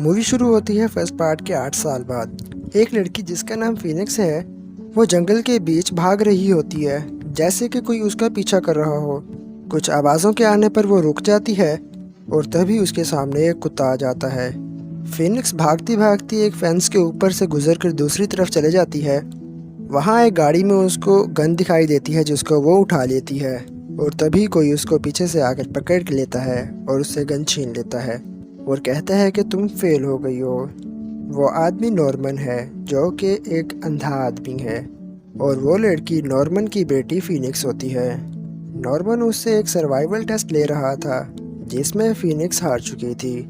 Movie शुरू होती है फर्स्ट पार्ट के 8 साल बाद। एक लड़की जिसका नाम फीनिक्स है वो जंगल के बीच भाग रही होती है, जैसे कि कोई उसका पीछा कर रहा हो। कुछ आवाज़ों के आने पर वो रुक जाती है और तभी उसके सामने एक कुत्ता आ जाता है। फीनिक्स भागती भागती एक फेंस के ऊपर से गुजरकर दूसरी तरफ चले जाती है। वहाँ एक गाड़ी में उसको गन दिखाई देती है जिसको वो उठा लेती है और तभी कोई उसको पीछे से आकर पकड़ के लेता है और उससे गन छीन लेता है और कहता है कि तुम फेल हो गई हो। वो आदमी नॉर्मन है जो कि एक अंधा आदमी है और वो लड़की नॉर्मन की बेटी फीनिक्स होती है। नॉर्मन उससे एक सर्वाइवल टेस्ट ले रहा था जिसमें फीनिक्स हार चुकी थी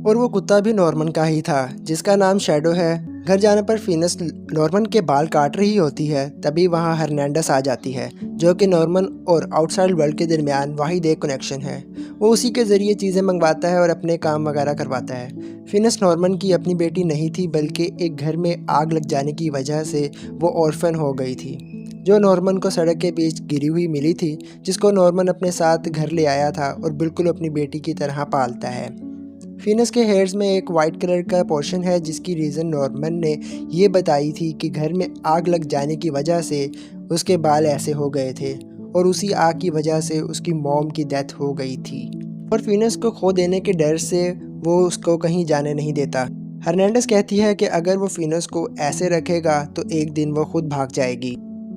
और वो कुत्ता भी नॉर्मन का ही था जिसका नाम शैडो है। घर जाने पर फीनिक्स नॉर्मन के बाल काट रही होती है, तभी वहाँ हर्नांडस आ जाती है जो कि नॉर्मन और आउटसाइड वर्ल्ड के दरमियान वाहिद एक कनेक्शन है। वो उसी के ज़रिए चीज़ें मंगवाता है और अपने काम वगैरह करवाता है। फीनिक्स नॉर्मन की अपनी बेटी नहीं थी, बल्कि एक घर में आग लग जाने की वजह से वो ऑर्फन हो गई थी, जो नॉर्मन को सड़क के बीच गिरी हुई मिली थी, जिसको नॉर्मन अपने साथ घर ले आया था और बिल्कुल अपनी बेटी की तरह पालता है। फिनस के हेयर्स में एक वाइट कलर का पोर्शन है जिसकी रीज़न नॉर्मन ने ये बताई थी कि घर में आग लग जाने की वजह से उसके बाल ऐसे हो गए थे और उसी आग की वजह से उसकी मॉम की डेथ हो गई थी और फिनस को खो देने के डर से वो उसको कहीं जाने नहीं देता। हर्नांडस कहती है कि अगर वो फिनस को ऐसे रखेगा तो एक दिन वो खुद भाग जाएगी,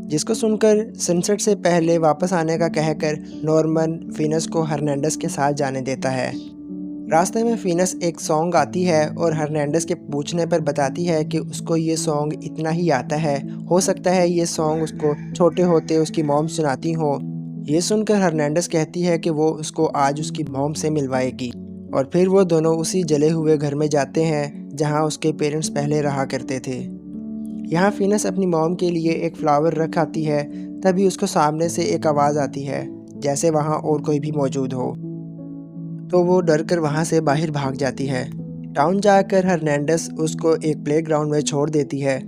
जिसको सुनकर सनसेट से पहले वापस आने का कहकर नॉर्मन फिनस को हर्नांडस के साथ जाने देता है। रास्ते में फीनस एक सॉन्ग आती है और हर्नांडस के पूछने पर बताती है कि उसको ये सॉन्ग इतना ही आता है, हो सकता है ये सॉन्ग उसको छोटे होते उसकी मॉम सुनाती हो। ये सुनकर हर्नांडस कहती है कि वो उसको आज उसकी मॉम से मिलवाएगी और फिर वो दोनों उसी जले हुए घर में जाते हैं जहाँ उसके पेरेंट्स पहले रहा करते थे। यहाँ फीनस अपनी मॉम के लिए एक फ्लावर रख आती है, तभी उसको सामने से एक आवाज़ आती है जैसे वहाँ और कोई भी मौजूद हो, तो वो डर कर वहाँ से बाहर भाग जाती है। टाउन जाकर हर्नांडस उसको एक प्लेग्राउंड में छोड़ देती है,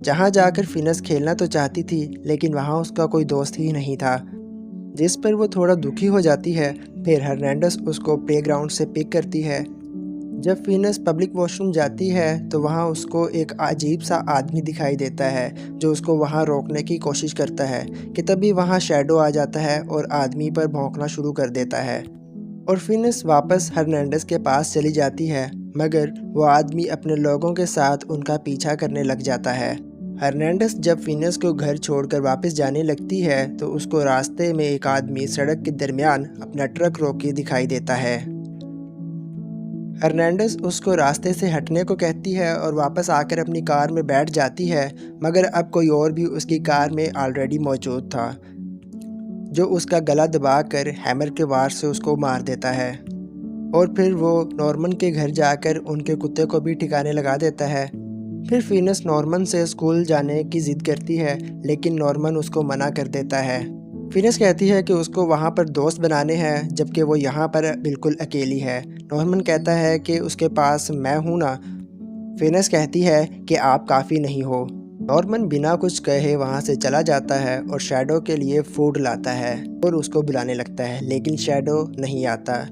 जहाँ जाकर फिनस खेलना तो चाहती थी लेकिन वहाँ उसका कोई दोस्त ही नहीं था, जिस पर वो थोड़ा दुखी हो जाती है। फिर हर्नांडस उसको प्लेग्राउंड से पिक करती है। जब फिनस पब्लिक वॉशरूम जाती है तो वहाँ उसको एक अजीब सा आदमी दिखाई देता है जो उसको वहाँ रोकने की कोशिश करता है कि तभी वहाँ शैडो आ जाता है और आदमी पर भौंकना शुरू कर देता है और फिनिस वापस हर्नांडस के पास चली जाती है, मगर वो आदमी अपने लोगों के साथ उनका पीछा करने लग जाता है। हर्नांडस जब फिनिस को घर छोड़कर वापस जाने लगती है तो उसको रास्ते में एक आदमी सड़क के दरमियान अपना ट्रक रोक के दिखाई देता है। हर्नांडस उसको रास्ते से हटने को कहती है और वापस आकर अपनी कार में बैठ जाती है, मगर अब कोई और भी उसकी कार में ऑलरेडी मौजूद था, जो उसका गला दबाकर हैमर के वार से उसको मार देता है और फिर वो नॉर्मन के घर जाकर उनके कुत्ते को भी ठिकाने लगा देता है। फिर फिनस नॉर्मन से स्कूल जाने की ज़िद करती है लेकिन नॉर्मन उसको मना कर देता है। फिनस कहती है कि उसको वहाँ पर दोस्त बनाने हैं जबकि वो यहाँ पर बिल्कुल अकेली है। नॉर्मन कहता है कि उसके पास मैं हूँ ना। फिनस कहती है कि आप काफ़ी नहीं हो। नॉर्मन बिना कुछ कहे वहाँ से चला जाता है और शैडो के लिए फूड लाता है और उसको बुलाने लगता है, लेकिन शैडो नहीं आता।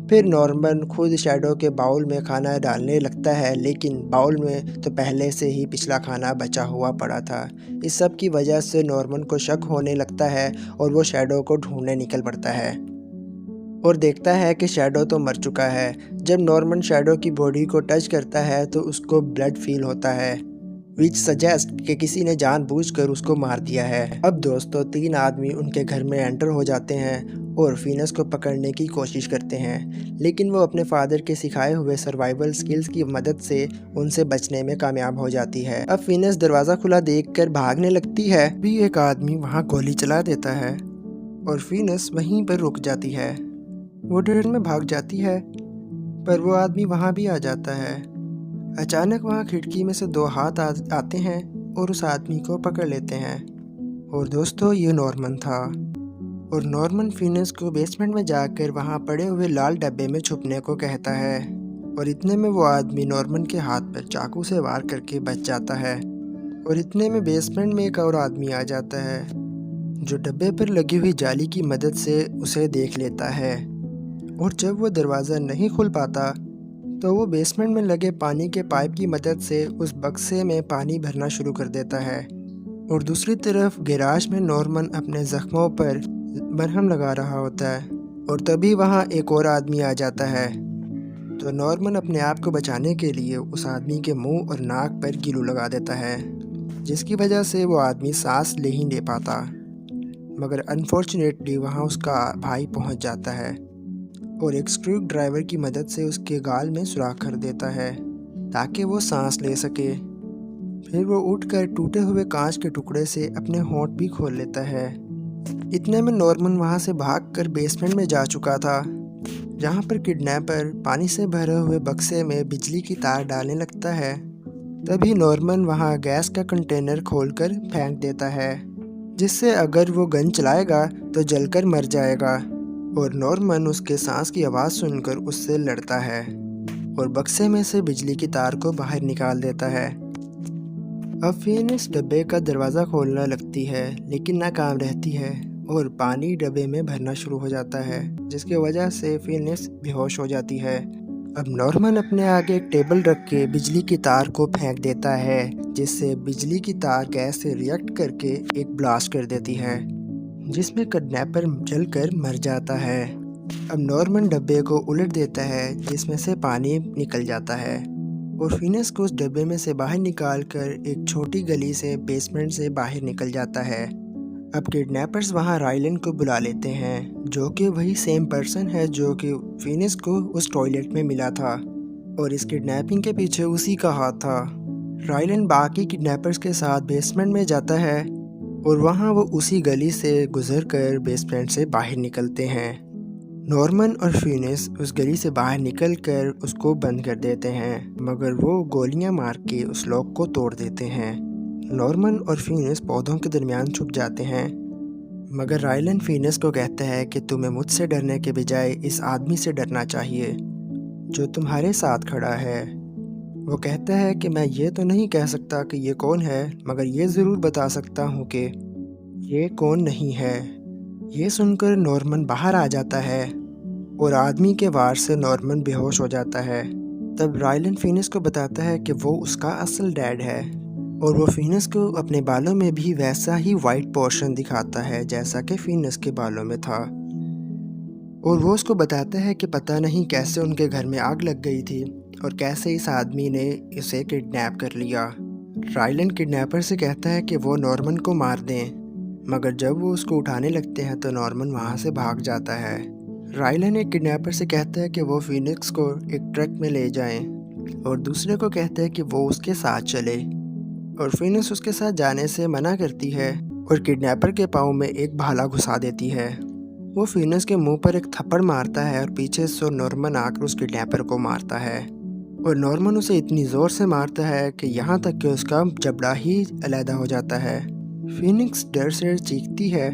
फिर नॉर्मन खुद शैडो के बाउल में खाना डालने लगता है, लेकिन बाउल में तो पहले से ही पिछला खाना बचा हुआ पड़ा था। इस सब की वजह से नॉर्मन को शक होने लगता है और वो शैडो को ढूंढने निकल पड़ता है और देखता है कि शैडो तो मर चुका है। जब नॉर्मन शैडो की बॉडी को टच करता है तो उसको ब्लड फील होता है, विच सजेस्ट कि किसी ने जानबूझकर उसको मार दिया है। अब दोस्तों 3 आदमी उनके घर में एंटर हो जाते हैं और फिनस को पकड़ने की कोशिश करते हैं, लेकिन वो अपने फादर के सिखाए हुए सर्वाइवल स्किल्स की मदद से उनसे बचने में कामयाब हो जाती है। अब फिनस दरवाज़ा खुला देखकर भागने लगती है, भी एक आदमी वहाँ गोली चला देता है और फिनस वहीं पर रुक जाती है। वो डर में भाग जाती है, पर वो आदमी वहाँ भी आ जाता है। अचानक वहाँ खिड़की में से 2 हाथ आते हैं और उस आदमी को पकड़ लेते हैं। और दोस्तों ये नॉर्मन था और नॉर्मन फिनस को बेसमेंट में जाकर वहाँ पड़े हुए लाल डब्बे में छुपने को कहता है और इतने में वो आदमी नॉर्मन के हाथ पर चाकू से वार करके बच जाता है और इतने में बेसमेंट में एक और आदमी आ जाता है जो डब्बे पर लगी हुई जाली की मदद से उसे देख लेता है और जब वो दरवाज़ा नहीं खुल पाता तो वो बेसमेंट में लगे पानी के पाइप की मदद से उस बक्से में पानी भरना शुरू कर देता है। और दूसरी तरफ गैराज में नॉर्मन अपने ज़ख्मों पर मरहम लगा रहा होता है और तभी वहाँ एक और आदमी आ जाता है। तो नॉर्मन अपने आप को बचाने के लिए उस आदमी के मुंह और नाक पर ग्लू लगा देता है, जिसकी वजह से वो आदमी सांस ले ही नहीं पाता। मगर अनफॉर्चुनेटली वहाँ उसका भाई पहुँच जाता है और एक स्क्रू ड्राइवर की मदद से उसके गाल में सुराख कर देता है ताकि वो सांस ले सके। फिर वो उठकर टूटे हुए कांच के टुकड़े से अपने होंठ भी खोल लेता है। इतने में नॉर्मन वहाँ से भागकर बेसमेंट में जा चुका था, जहाँ पर किडनैपर पानी से भरे हुए बक्से में बिजली की तार डालने लगता है। तभी नॉर्मन वहाँ गैस का कंटेनर खोलकर फेंक देता है, जिससे अगर वो गन चलाएगा तो जलकर मर जाएगा। और नॉर्मन उसके सांस की आवाज़ सुनकर उससे लड़ता है और बक्से में से बिजली की तार को बाहर निकाल देता है। अब फिनिक्स डब्बे का दरवाज़ा खोलने लगती है, लेकिन नाकाम रहती है और पानी डब्बे में भरना शुरू हो जाता है, जिसकी वजह से फिनिक्स बेहोश हो जाती है। अब नॉर्मन अपने आगे एक टेबल रख के बिजली की तार को फेंक देता है, जिससे बिजली की तार गैस से रिएक्ट करके एक ब्लास्ट कर देती है, जिसमें किडनैपर जलकर मर जाता है। अब नॉर्मन डब्बे को उलट देता है, जिसमें से पानी निकल जाता है और फिनिक्स को उस डब्बे में से बाहर निकालकर एक छोटी गली से बेसमेंट से बाहर निकल जाता है। अब किडनैपर्स वहाँ रायलन को बुला लेते हैं, जो कि वही सेम पर्सन है जो कि फिनिक्स को उस टॉयलेट में मिला था और इस किडनैपिंग के पीछे उसी का हाथ था। रायलन बाकी किडनैपर्स के साथ बेसमेंट में जाता है और वहाँ वो उसी गली से गुजरकर बेसमेंट से बाहर निकलते हैं। नॉर्मन और फिनिक्स उस गली से बाहर निकलकर उसको बंद कर देते हैं, मगर वो गोलियां मार के उस लॉक को तोड़ देते हैं। नॉर्मन और फिनिक्स पौधों के दरमियान छुप जाते हैं, मगर रायलन फिनिक्स को कहता है कि तुम्हें मुझसे डरने के बजाय इस आदमी से डरना चाहिए जो तुम्हारे साथ खड़ा है। वो कहता है कि मैं ये तो नहीं कह सकता कि ये कौन है, मगर ये ज़रूर बता सकता हूँ कि ये कौन नहीं है। ये सुनकर नॉर्मन बाहर आ जाता है और आदमी के वार से नॉर्मन बेहोश हो जाता है। तब रायलन फिनिक्स को बताता है कि वो उसका असल डैड है और वो फिनिक्स को अपने बालों में भी वैसा ही वाइट पोर्शन दिखाता है जैसा कि फिनिक्स के बालों में था। और वो उसको बताता है कि पता नहीं कैसे उनके घर में आग लग गई थी और कैसे इस आदमी ने इसे किडनैप कर लिया। रायलन किडनैपर से कहता है कि वो नॉर्मन को मार दें, मगर जब वो उसको उठाने लगते हैं तो नॉर्मन वहाँ से भाग जाता है। रायलन एक किडनैपर से कहता है कि वो फिनिक्स को एक ट्रक में ले जाएं और दूसरे को कहता है कि वो उसके साथ चले, और फिनिक्स उसके साथ जाने से मना करती है और किडनैपर के पाँव में एक भाला घुसा देती है। वो फिनिक्स के मुंह पर एक थप्पड़ मारता है और पीछे से नॉर्मन आकर उस किडनैपर को मारता है और नॉर्मन उसे इतनी ज़ोर से मारता है कि यहाँ तक कि उसका जबड़ा ही अलहदा हो जाता है। फिनिक्स डर से चीखती है,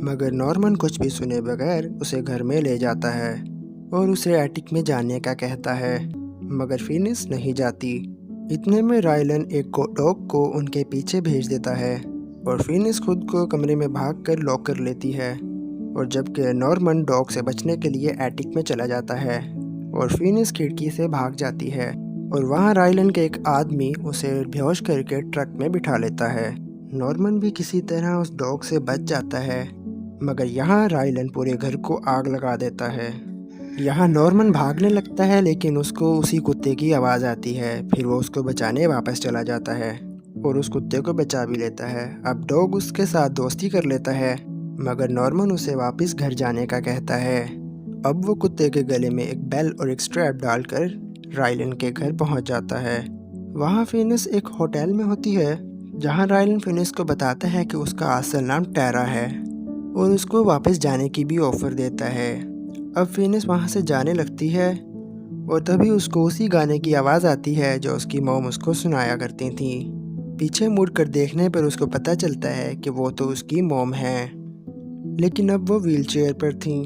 मगर नॉर्मन कुछ भी सुने बगैर उसे घर में ले जाता है और उसे एटिक में जाने का कहता है, मगर फिनिक्स नहीं जाती। इतने में रायलन एक डॉग को उनके पीछे भेज देता है और फिनिक्स खुद को कमरे में भागकर लॉक कर लेती है, और जबकि नॉर्मन डॉग से बचने के लिए एटिक में चला जाता है और फिनिक्स खिड़की से भाग जाती है और वहाँ रायलन के एक आदमी उसे बेहोश करके ट्रक में बिठा लेता है। नॉर्मन भी किसी तरह उस डॉग से बच जाता है, मगर यहाँ रायलन पूरे घर को आग लगा देता है। यहाँ नॉर्मन भागने लगता है, लेकिन उसको उसी कुत्ते की आवाज़ आती है। फिर वो उसको बचाने वापस चला जाता है और उस कुत्ते को बचा भी लेता है। अब डॉग उसके साथ दोस्ती कर लेता है, मगर नॉर्मन उसे वापस घर जाने का कहता है। अब वो कुत्ते के गले में एक बेल और एक स्ट्रैप डालकर रायलन के घर पहुंच जाता है। वहाँ फिनिक्स एक होटल में होती है, जहाँ रायलन फिनिक्स को बताता है कि उसका असल नाम टैरा है और उसको वापस जाने की भी ऑफ़र देता है। अब फिनिक्स वहाँ से जाने लगती है और तभी उसको उसी गाने की आवाज़ आती है जो उसकी मॉम उसको सुनाया करती थी। पीछे मुड़कर देखने पर उसको पता चलता है कि वो तो उसकी मॉम है, लेकिन अब वो व्हीलचेयर पर थी।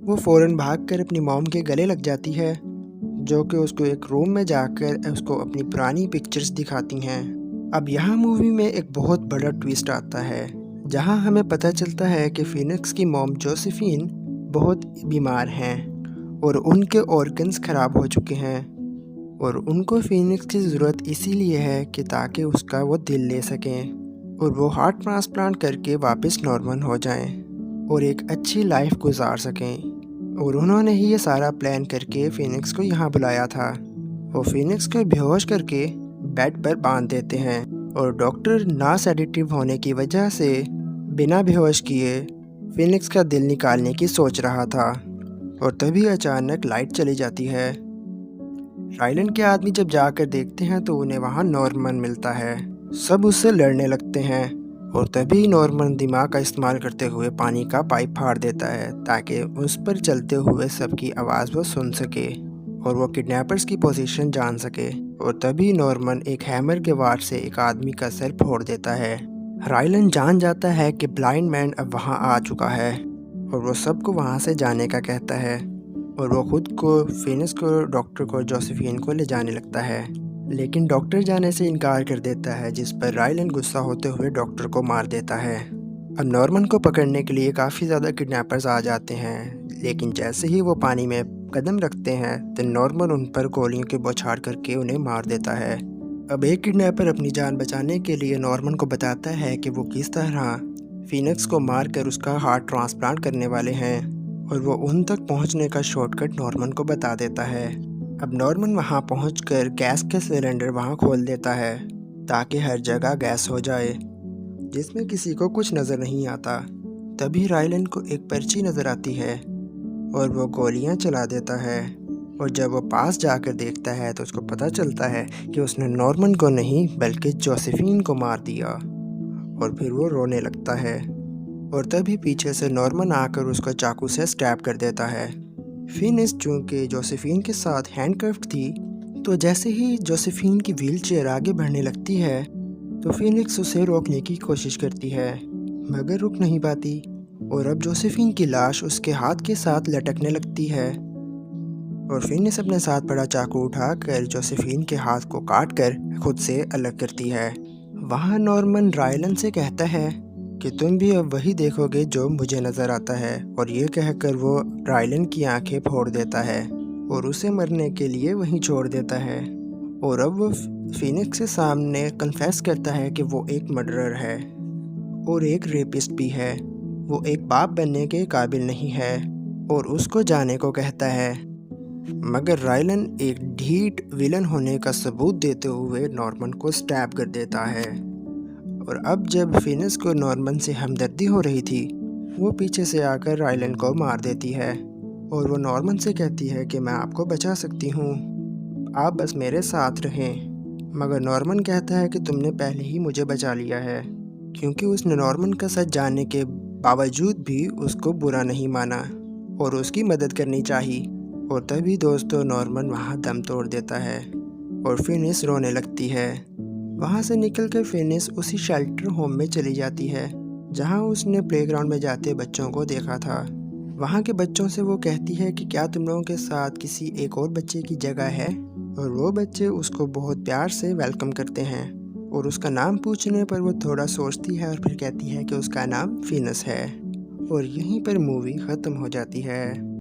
वो फ़ौरन भागकर अपनी मॉम के गले लग जाती है, जो कि उसको एक रूम में जाकर उसको अपनी पुरानी पिक्चर्स दिखाती हैं। अब यहाँ मूवी में एक बहुत बड़ा ट्विस्ट आता है, जहाँ हमें पता चलता है कि फिनिक्स की मॉम जोसेफिन बहुत बीमार हैं और उनके ऑर्गन्स ख़राब हो चुके हैं और उनको फीनिक्स की ज़रूरत इसीलिए है कि ताकि उसका वो दिल ले सकें और वो हार्ट ट्रांसप्लांट करके वापस नॉर्मल हो जाएं और एक अच्छी लाइफ गुजार सकें। और उन्होंने ही ये सारा प्लान करके फीनिक्स को यहाँ बुलाया था। वो फीनिक्स को बेहोश करके बेड पर बांध देते हैं और डॉक्टर ना सेडेटिव होने की वजह से बिना बेहोश किए फीनिक्स का दिल निकालने की सोच रहा था। और तभी अचानक लाइट चली जाती है। रायलन के आदमी जब जाकर देखते हैं तो उन्हें वहाँ नॉर्मन मिलता है। सब उससे लड़ने लगते हैं और तभी नॉर्मन दिमाग का इस्तेमाल करते हुए पानी का पाइप फाड़ देता है ताकि उस पर चलते हुए सबकी आवाज़ वो सुन सके और वो किडनैपर्स की पोजीशन जान सके। और तभी नॉर्मन एक हैमर के वार से एक आदमी का सर फोड़ देता है। रायलन जान जाता है कि ब्लाइंड मैन अब वहाँ आ चुका है और वो सबको वहाँ से जाने का कहता है और वो खुद को फीनिक्स को डॉक्टर को जोसेफीन को ले जाने लगता है, लेकिन डॉक्टर जाने से इनकार कर देता है, जिस पर रायलन गुस्सा होते हुए डॉक्टर को मार देता है। अब नॉर्मन को पकड़ने के लिए काफ़ी ज़्यादा किडनैपर्स आ जाते हैं, लेकिन जैसे ही वो पानी में कदम रखते हैं तो नॉर्मन उन पर गोलियों की बौछार करके उन्हें मार देता है। अब एक किडनैपर अपनी जान बचाने के लिए नॉर्मन को बताता है कि वो किस तरह फीनिक्स को मार कर उसका हार्ट ट्रांसप्लांट करने वाले हैं और वो उन तक पहुंचने का शॉर्टकट नॉर्मन को बता देता है। अब नॉर्मन वहां पहुंचकर गैस का सिलेंडर वहां खोल देता है ताकि हर जगह गैस हो जाए, जिसमें किसी को कुछ नज़र नहीं आता। तभी रायलन को एक पर्ची नज़र आती है और वो गोलियां चला देता है और जब वो पास जाकर देखता है तो उसको पता चलता है कि उसने नॉर्मन को नहीं बल्कि जोसेफीन को मार दिया और फिर वो रोने लगता है। और तभी पीछे से नॉर्मन आकर उसको चाकू से स्टैब कर देता है। फिनिक्स चूँकि जोसेफीन के साथ हैंडकफ्ड थी, तो जैसे ही जोसेफीन की व्हीलचेयर आगे बढ़ने लगती है तो फिनिक्स उसे रोकने की कोशिश करती है, मगर रुक नहीं पाती और अब जोसेफीन की लाश उसके हाथ के साथ लटकने लगती है और फिनिक्स अपने साथ पड़ा चाकू उठाकर जोसेफीन के हाथ को काटकर खुद से अलग करती है। वहाँ नॉर्मन रायलन से कहता है कि तुम भी अब वही देखोगे जो मुझे नज़र आता है, और ये कहकर वो रायलन की आंखें फोड़ देता है और उसे मरने के लिए वहीं छोड़ देता है। और अब वो फिनिक्स के सामने कन्फेस करता है कि वो एक मर्डरर है और एक रेपिस्ट भी है। वो एक बाप बनने के काबिल नहीं है और उसको जाने को कहता है, मगर रायलन एक ढीठ विलन होने का सबूत देते हुए नॉर्मन को स्टैब कर देता है। और अब जब फिनिक्स को नॉर्मन से हमदर्दी हो रही थी, वो पीछे से आकर रायलन को मार देती है और वो नॉर्मन से कहती है कि मैं आपको बचा सकती हूँ, आप बस मेरे साथ रहें। मगर नॉर्मन कहता है कि तुमने पहले ही मुझे बचा लिया है, क्योंकि उसने नॉर्मन का सच जानने के बावजूद भी उसको बुरा नहीं माना और उसकी मदद करनी चाहिए। और तभी दोस्तों नॉर्मन वहाँ दम तोड़ देता है और फिनिक्स रोने लगती है। वहाँ से निकलकर फिनिक्स उसी शेल्टर होम में चली जाती है जहाँ उसने प्लेग्राउंड में जाते बच्चों को देखा था। वहाँ के बच्चों से वो कहती है कि क्या तुम लोगों के साथ किसी एक और बच्चे की जगह है, और वो बच्चे उसको बहुत प्यार से वेलकम करते हैं और उसका नाम पूछने पर वो थोड़ा सोचती है और फिर कहती है कि उसका नाम फिनिक्स है। और यहीं पर मूवी ख़त्म हो जाती है।